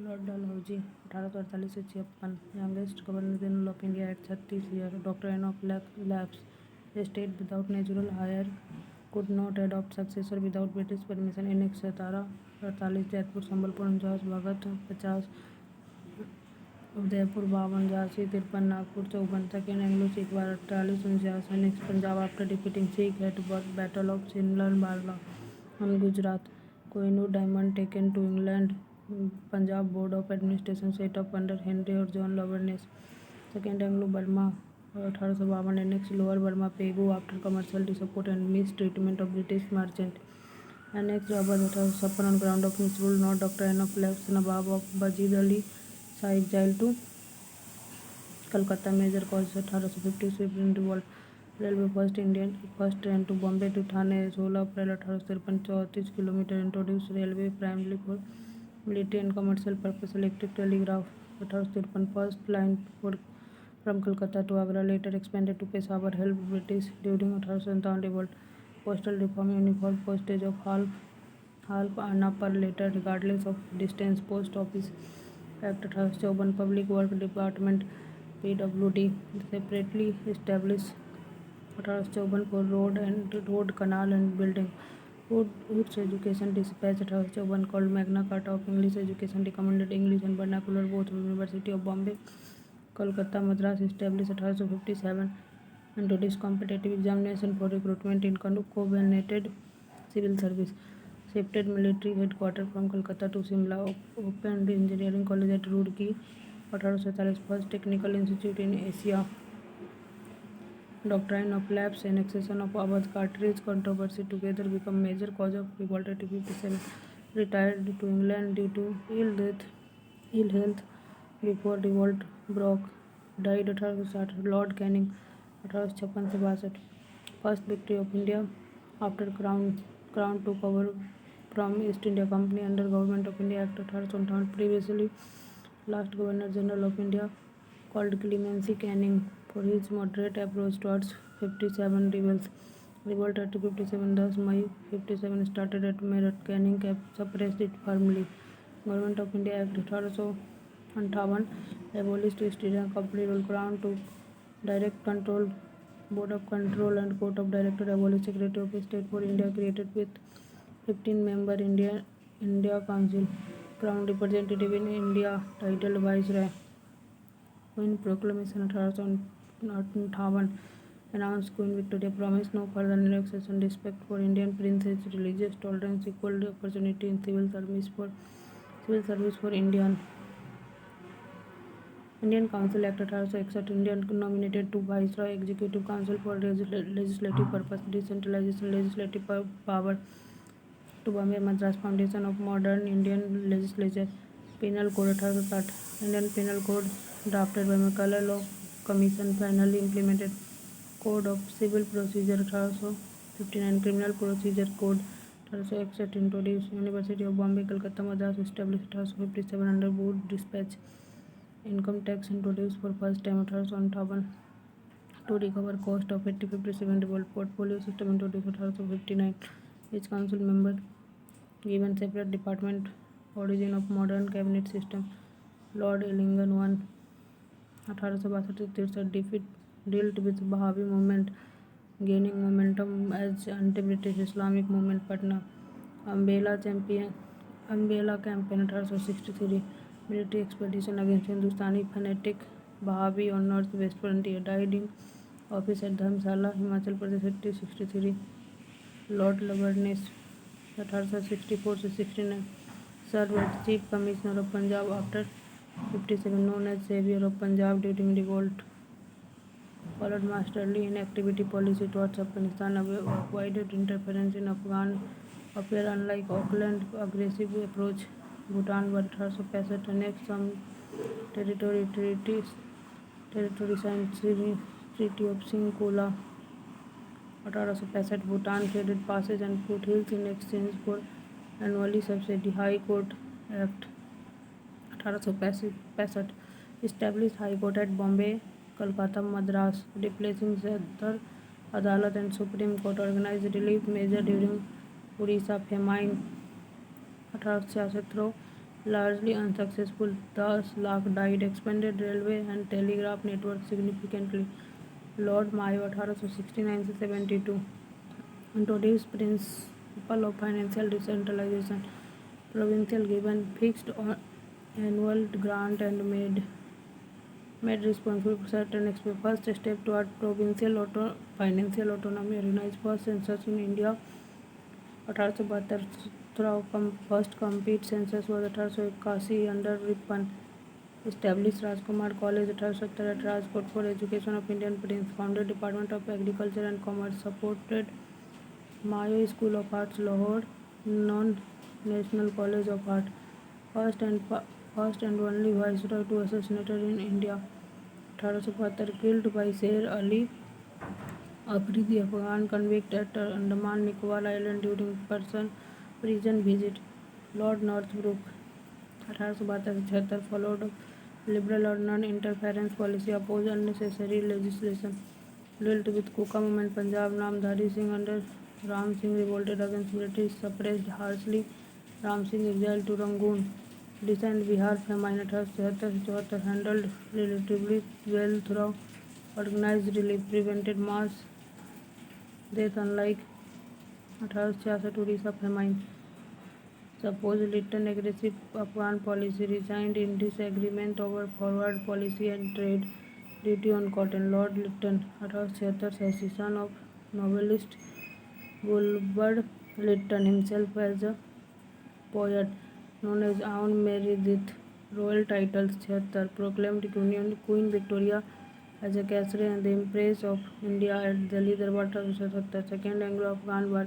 Lord Dalhousie 1848 से 56, youngest governor general of India at 30 year, doctrine of lapse, state without natural heir could not adopt successor without British permission, annex 1748, Jaipur Sambalpur 49, Bhagat 50, Udaipur 52, Jhansi 53, Nagpur 54, second Anglo Sikh war 4849, annex Punjab after defeating Sikh at battle of सिनलबाला and Gujarat, Kohinoor diamond taken to England, Punjab board of administration set up under Henry or John Lovelace, second Anglo-Burma 1852, annexed Lower Burma, Pegu after commercial support and mistreatment of British merchant, annexed Awadh 1856 on ground of misrule, not doctrine of lapse, Nawab of Wajid Ali Shah exiled to Calcutta, major cause 1850 Sweden revolt, railway first train to Bombay to Thane 16 April 1853, 34 kilometre, introduce railway primarily for military and commercial purpose, electric telegraph 1853, first line for from Calcutta to Agra, later expanded to Peshawar, help British during 1857 revolt, postal reform, uniform postage of half anna per letter regardless of distance, post office act 1854, public work department PWD separately establish 1854 for road, canal and building. Wood's education dispatch 1854 called Magna Carta of English education, recommended English and vernacular both. University of Bombay, Kolkata, Madras established 1857. Introduced competitive examination for recruitment in covenanted civil service. Shifted military headquarters from Kolkata to Simla. Opened engineering college at Roorkee 1847, first technical institute in Asia. Doctrine of lapse, annexation of Awadh, cartridge controversy together become major cause of revolt at 57. Retired to England due to ill health before revolt broke. Died 1860. Lord Canning 1856 से 62. First victory of India after crown took over from East India Company under Government of India Act 1858. Previously last Governor General of India called Clemency Canning for his moderate approach towards 57 rebels. Revolt at 57, 10 May 57 started at Meerut. Canning suppressed it firmly. Government of India Act 1858 abolished East India Company rule. Crown took direct control. Board of Control and Court of Directors abolished. Secretary of State for India created with 15-member India Council. Crown representative in India titled Viceroy. Queen Proclamation 1858 announced Queen Victoria promised no further annexation, respect for Indian princes, religious tolerance, equal opportunity in civil service for Indian Council Act 1861. India nominated two Viceroy, Executive Council for legislative purpose, decentralization, legislative power to Bombay, Madras, foundation of modern Indian legislature. Penal Code 1860. Indian Penal Code drafted by McCulloch Law Commission, finally implemented. Code of Civil Procedure 1859, Criminal Procedure Code 1861 introduced. University of Bombay, Calcutta, Madras established 1857 under Wood Dispatch. Income tax introduced for first time 1858 to recover cost of 1857 revolt. Portfolio system introduced 1859. Each council member given separate department. Origin of modern cabinet system. Lord Ellingham 1 1862 dealt with Wahhabi movement gaining momentum as anti-British Islamic movement. Patna. Ambela campaign 1863 military expedition against Hindustani fanatic Wahhabi on northwest frontier. Died in office at Dharamshala, Himachal Pradesh 1863. Lord Lovelace 1864 to 69 served as Chief Commissioner of Punjab after 57, known as Savior of Punjab during revolt. Followed masterly inactivity policy towards Afghanistan, avoided interference in Afghan affairs, unlike Auckland's aggressive approach. Bhutan 1865 annexed some territory signed Treaty of Sinkola 1865. Bhutan ceded passes and foothills in exchange for annually subsidy. High Court Act 1865 established High Court at Bombay, Kolkata, Madras, replacing Sadar Adalat and Supreme Court. Organized relief measure during Orissa famine 1866 through largely unsuccessful. 10 lakh died. Expanded railway and telegraph network significantly. Lord Mayo 1869 से 72 introduced principle of financial decentralization. Provincial given fixed annual grant and made responsible for certain expenses. First step toward provincial financial autonomy. Organized first census in India 1872. First complete census was 1881 under Ripon. Established Rajkumar College 1870 at Rajkot for education of Indian Prince. Founded Department of Agriculture and Commerce. Supported Mayo School of Arts Lahore. Non-National College of Art. First and only viceroy to assassinated in India. 1872 killed by Sher Ali Afridi, Afghan convict at Andaman Nicobar Island during prison visit. Lord Northbrook 1872 followed liberal or non-interference policy, opposed unnecessary legislation, dealt with Kuka movement. Punjab Namdhari Singh under Ram Singh revolted against British, suppressed harshly. Ram Singh exiled to Rangoon. Descent Bihar famine 1873 handled relatively well through organized relief, prevented mass death unlike 1866 Odisha famine. Supposed Lytton aggressive Afghan policy, resigned in disagreement over forward policy and trade duty on cotton. Lord Lytton 1876 son of novelist Bulwer Lytton, himself as a poet, known as Anne Meredith. Royal titles 76 proclaimed Queen Victoria as a Caesar and the Empress of India at Delhi Darbar 1877. Second Anglo-Afghan War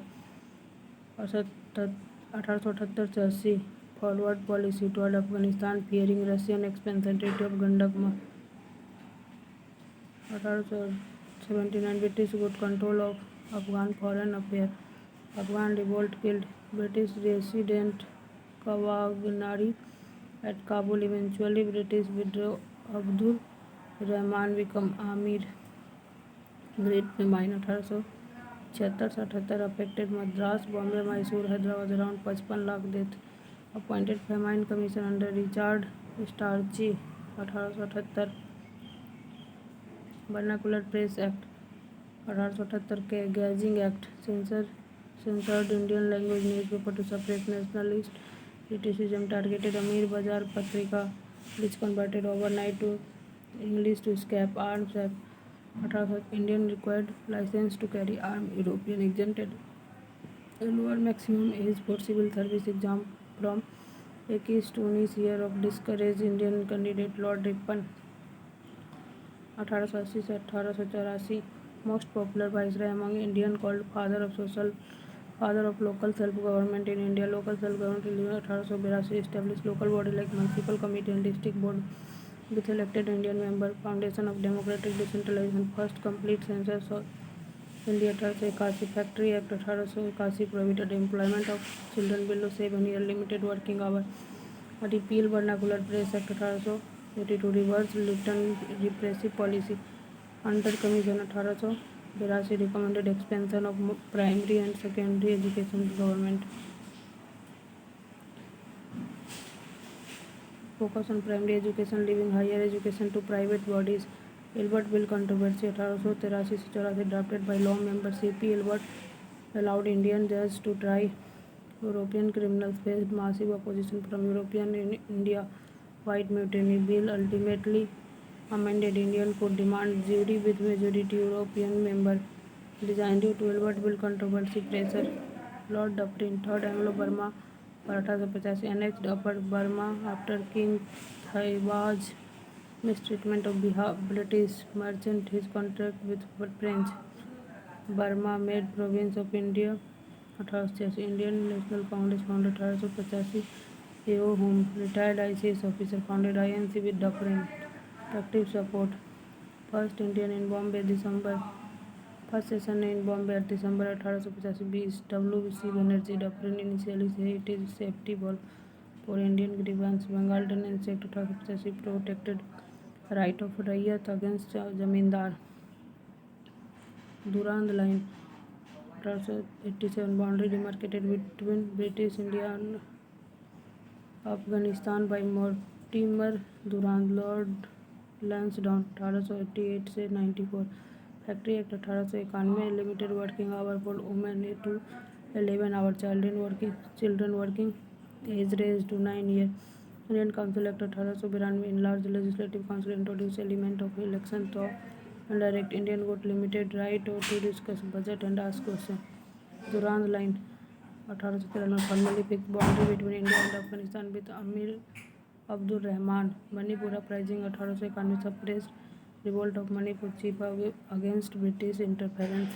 1878 से 80 forward policy toward Afghanistan fearing Russian expansion treaty of Gandak 1879 British good control of Afghan foreign affair. Afghan revolt killed British resident Kawaghnari at Kabul. Eventually British withdrew. Abdur Rahman became Amir. Great famine 1876-78 affected Madras, Bombay, Mysore, Hyderabad. Around 55 lakh death. Appointed famine commission under Richard Starchy 1878. Vernacular Press Act 1878 के Gazing Act censored Indian language newspaper to suppress nationalist criticism. Targeted Amir Bazar Patrika, which converted overnight to English to escape. Arms Act 1878 Indian required license to carry arms. European exempted a lower maximum age for civil service exam from 21 to 19 year of discouraged Indian candidate. Lord Ripon 1880 से 1884 most popular viceroy among Indian, called father of local self-government in India. Local self-government in 1882 established local body like municipal committee and district board with elected Indian member. Foundation of democratic decentralization. First complete census of India 1881. Factory Act 1881 prohibited employment of children below 7 years. Limited working hour. Repeal Vernacular Press Act 1882. Reverse Lytton repressive policy. Under Commission 1882 recommended expansion of primary and secondary education. Government focus on primary education, leaving higher education to private bodies. Elbert Bill controversy 1883-84 drafted by law member C.P. Elbert allowed Indian judges to try European criminals. Faced massive opposition from European in India. White Mutiny Bill ultimately amended. Indian could demand jury with majority European member. Designed due to Elbert Bill controversy pressure. Lord Dufferin Third Anglo-Burma 1885 annexed Upper Burma after King Thaiwaz mistreatment of British merchant. His contract with French Burma made province of India 1886. Indian National Congress founded 1885. A.O. Hum, retired ICS officer, founded INC with Dufferin. Active support. First Indian in Bombay December. First session in Bombay at December 1885. W.C. Banerjee. Dufferin initially said it is safety valve for Indian grievance. Bengal Tenancy Act 1885 protected right of Raiyat against Zamindar. Durand Line 1887 boundary demarcated between British India and Afghanistan by Mortimer Durand, Lord Lansdowne 1888 से 94। Factory act 1891, limited working hour for women to 11 hour, children working age raise to 9 year. Indian council act 1892, enlarge legislative council, introduce element of election through direct Indian vote, limited right to discuss budget and ask question. Durand line 1893, formally fix boundary between India and Afghanistan with Amir Abdul Rahman. Manipur uprising 1891, suppressed revolt of Manipur chief against British interference.